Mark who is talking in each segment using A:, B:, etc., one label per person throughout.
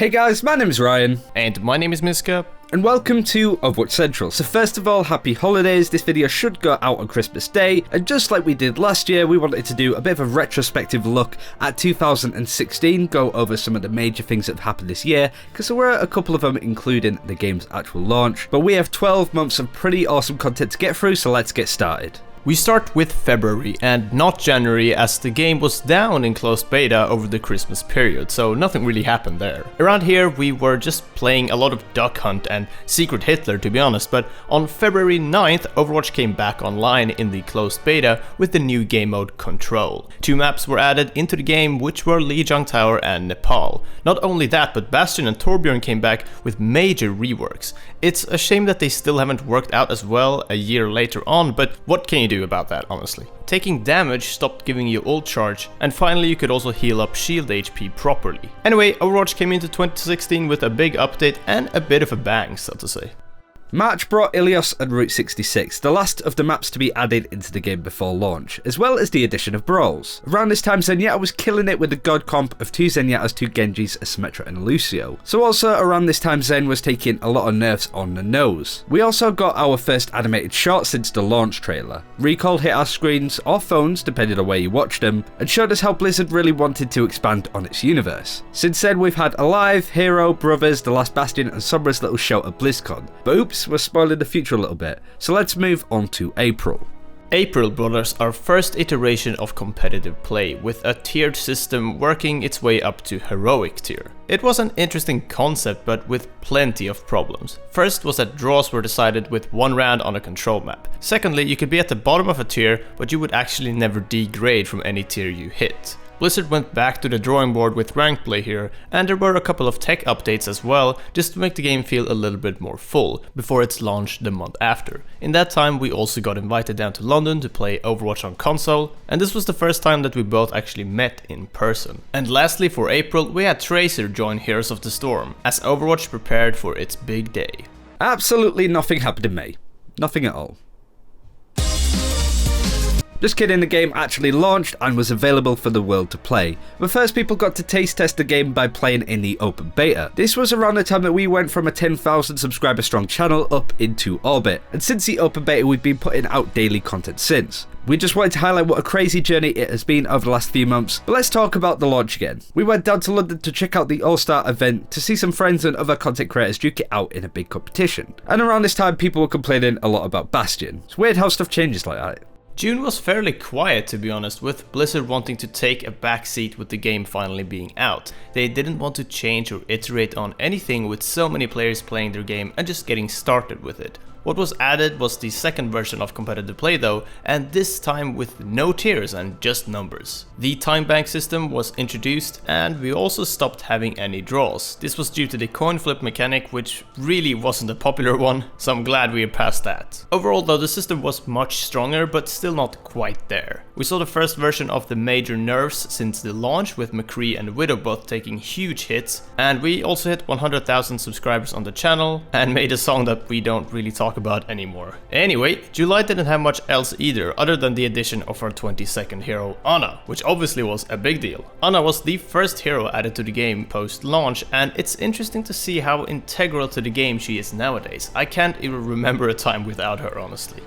A: Hey guys, my name is Ryan.
B: And my name is Miska.
A: And welcome to Overwatch Central. So first of all, happy holidays. This video should go out on Christmas Day. And just like we did last year, we wanted to do a bit of a retrospective look at 2016, go over some of the major things that have happened this year, because there were a couple of them, including the game's actual launch. But we have 12 months of pretty awesome content to get through, so let's get started.
B: We start with February and not January, as the game was down in closed beta over the Christmas period, so nothing really happened there. Around here we were just playing a lot of Duck Hunt and Secret Hitler, to be honest, but on February 9th Overwatch came back online in the closed beta with the new game mode Control. 2 maps were added into the game, which were Lijiang Tower and Nepal. Not only that, but Bastion and Torbjorn came back with major reworks. It's a shame that they still haven't worked out as well a year later on, but what can you do about that, honestly? Taking damage stopped giving you ult charge, and finally you could also heal up shield HP properly. Anyway, Overwatch came into 2016 with a big update and a bit of a bang, so to say.
A: March brought Ilios and Route 66, the last of the maps to be added into the game before launch, as well as the addition of brawls. Around this time, Zenyatta was killing it with the god comp of 2 Zenyatas, 2 Genjis, a Symmetra and a Lucio. So also around this time, Zen was taking a lot of nerfs on the nose. We also got our first animated shot since the launch trailer. Recall hit our screens or phones, depending on where you watched them, and showed us how Blizzard really wanted to expand on its universe. Since then, we've had Alive, Hero, Brothers, The Last Bastion, and Sombra's little show at BlizzCon. But oops, we're spoiling the future a little bit, so let's move on to April.
B: April brought us our first iteration of competitive play, with a tiered system working its way up to heroic tier. It was an interesting concept, but with plenty of problems. First was that draws were decided with 1 round on a control map. Secondly, you could be at the bottom of a tier, but you would actually never degrade from any tier you hit. Blizzard went back to the drawing board with ranked play here, and there were a couple of tech updates as well, just to make the game feel a little bit more full, before its launch the month after. In that time we also got invited down to London to play Overwatch on console, and this was the first time that we both actually met in person. And lastly, for April, we had Tracer join Heroes of the Storm, as Overwatch prepared for its big day.
A: Absolutely nothing happened in May. Nothing at all. Just kidding, the game actually launched and was available for the world to play. But first, people got to taste test the game by playing in the open beta. This was around the time that we went from a 10,000 subscriber strong channel up into orbit. And since the open beta, we've been putting out daily content since. We just wanted to highlight what a crazy journey it has been over the last few months, but let's talk about the launch again. We went down to London to check out the All-Star event to see some friends and other content creators duke it out in a big competition. And around this time, people were complaining a lot about Bastion. It's weird how stuff changes like that.
B: June was fairly quiet, to be honest, with Blizzard wanting to take a backseat with the game finally being out. They didn't want to change or iterate on anything with so many players playing their game and just getting started with it. What was added was the second version of competitive play though, and this time with no tiers and just numbers. The time bank system was introduced, and we also stopped having any draws. This was due to the coin flip mechanic, which really wasn't a popular one, so I'm glad we are past that. Overall though, the system was much stronger, but still not quite there. We saw the first version of the major nerfs since the launch, with McCree and Widow both taking huge hits, and we also hit 100,000 subscribers on the channel, and made a song that we don't really talk about anymore. Anyway, July didn't have much else either, other than the addition of our 22nd hero, Ana, which obviously was a big deal. Ana was the first hero added to the game post-launch, and it's interesting to see how integral to the game she is nowadays. I can't even remember a time without her, honestly.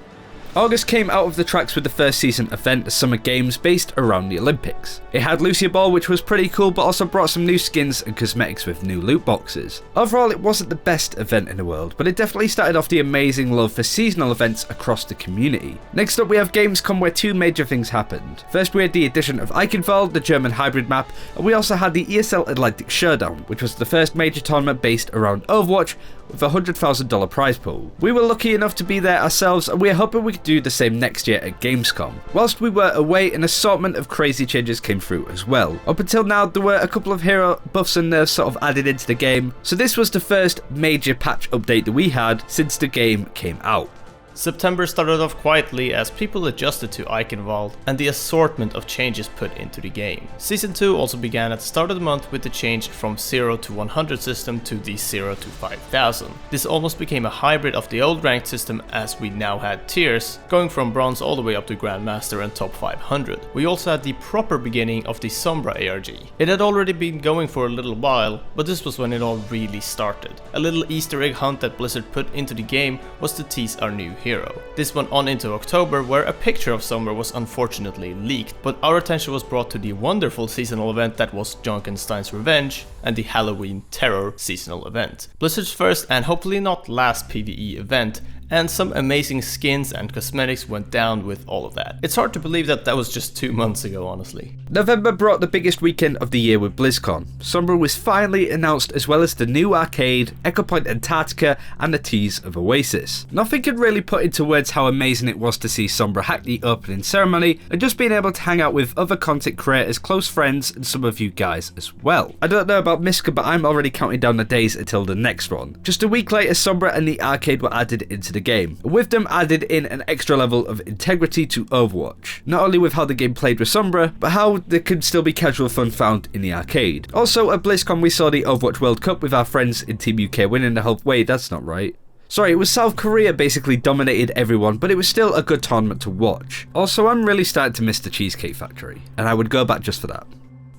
A: August came out of the tracks with the first season event, the Summer Games, based around the Olympics. It had Lucia Ball, which was pretty cool, but also brought some new skins and cosmetics with new loot boxes. Overall, it wasn't the best event in the world, but it definitely started off the amazing love for seasonal events across the community. Next up, we have Gamescom, where 2 major things happened. First, we had the addition of Eichenwald, the German hybrid map, and we also had the ESL Atlantic Showdown, which was the first major tournament based around Overwatch, with a $100,000 prize pool. We were lucky enough to be there ourselves, and we are hoping we could do the same next year at Gamescom. Whilst we were away, an assortment of crazy changes came through as well. Up until now, there were a couple of hero buffs and nerfs sort of added into the game, so this was the first major patch update that we had since the game came out.
B: September started off quietly as people adjusted to Eichenwald and the assortment of changes put into the game. Season 2 also began at the start of the month with the change from 0 to 100 system to the 0 to 5000. This almost became a hybrid of the old ranked system as we now had tiers, going from bronze all the way up to Grandmaster and top 500. We also had the proper beginning of the Sombra ARG. It had already been going for a little while, but this was when it all really started. A little Easter egg hunt that Blizzard put into the game was to tease our new hero. This went on into October, where a picture of Sombra was unfortunately leaked, but our attention was brought to the wonderful seasonal event that was Junkenstein's Revenge and the Halloween Terror seasonal event. Blizzard's first and hopefully not last PvE event, and some amazing skins and cosmetics went down with all of that. It's hard to believe that that was just 2 months ago, honestly.
A: November brought the biggest weekend of the year with BlizzCon. Sombra was finally announced, as well as the new arcade, Echo Point Antarctica, and the tease of Oasis. Nothing could really put into words how amazing it was to see Sombra hack the opening ceremony, and just being able to hang out with other content creators, close friends, and some of you guys as well. I don't know about Miska, but I'm already counting down the days until the next one. Just a week later, Sombra and the arcade were added into the game, with them added in an extra level of integrity to Overwatch, not only with how the game played with Sombra, but how there could still be casual fun found in the arcade. Also at BlizzCon we saw the Overwatch World Cup with our friends in Team UK winning the whole. Wait, that's not right. Sorry, it was South Korea basically dominated everyone, but it was still a good tournament to watch. Also, I'm really starting to miss the Cheesecake Factory, and I would go back just for that.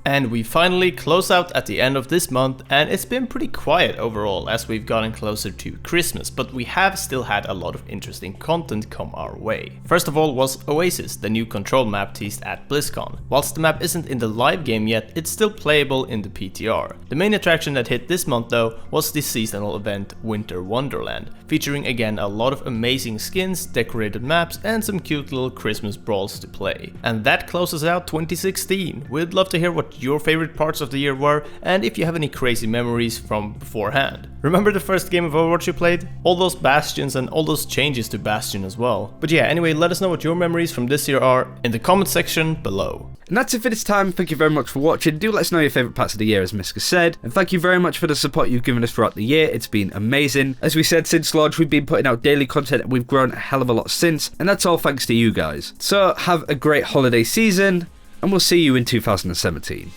B: And we finally close out at the end of this month, and it's been pretty quiet overall as we've gotten closer to Christmas, but we have still had a lot of interesting content come our way. First of all was Oasis, the new control map teased at BlizzCon. Whilst the map isn't in the live game yet, it's still playable in the PTR. The main attraction that hit this month though was the seasonal event Winter Wonderland, featuring again a lot of amazing skins, decorated maps, and some cute little Christmas brawls to play. And that closes out 2016. We'd love to hear what your favorite parts of the year were, and if you have any crazy memories from beforehand. Remember the first game of Overwatch you played? All those bastions and all those changes to Bastion as well. But yeah, anyway, let us know what your memories from this year are in the comment section below.
A: And that's it for this time. Thank you very much for watching. Do let us know your favourite parts of the year, as Miska said. And thank you very much for the support you've given us throughout the year. It's been amazing. As we said, since launch, we've been putting out daily content and we've grown a hell of a lot since. And that's all thanks to you guys. So have a great holiday season, and we'll see you in 2017.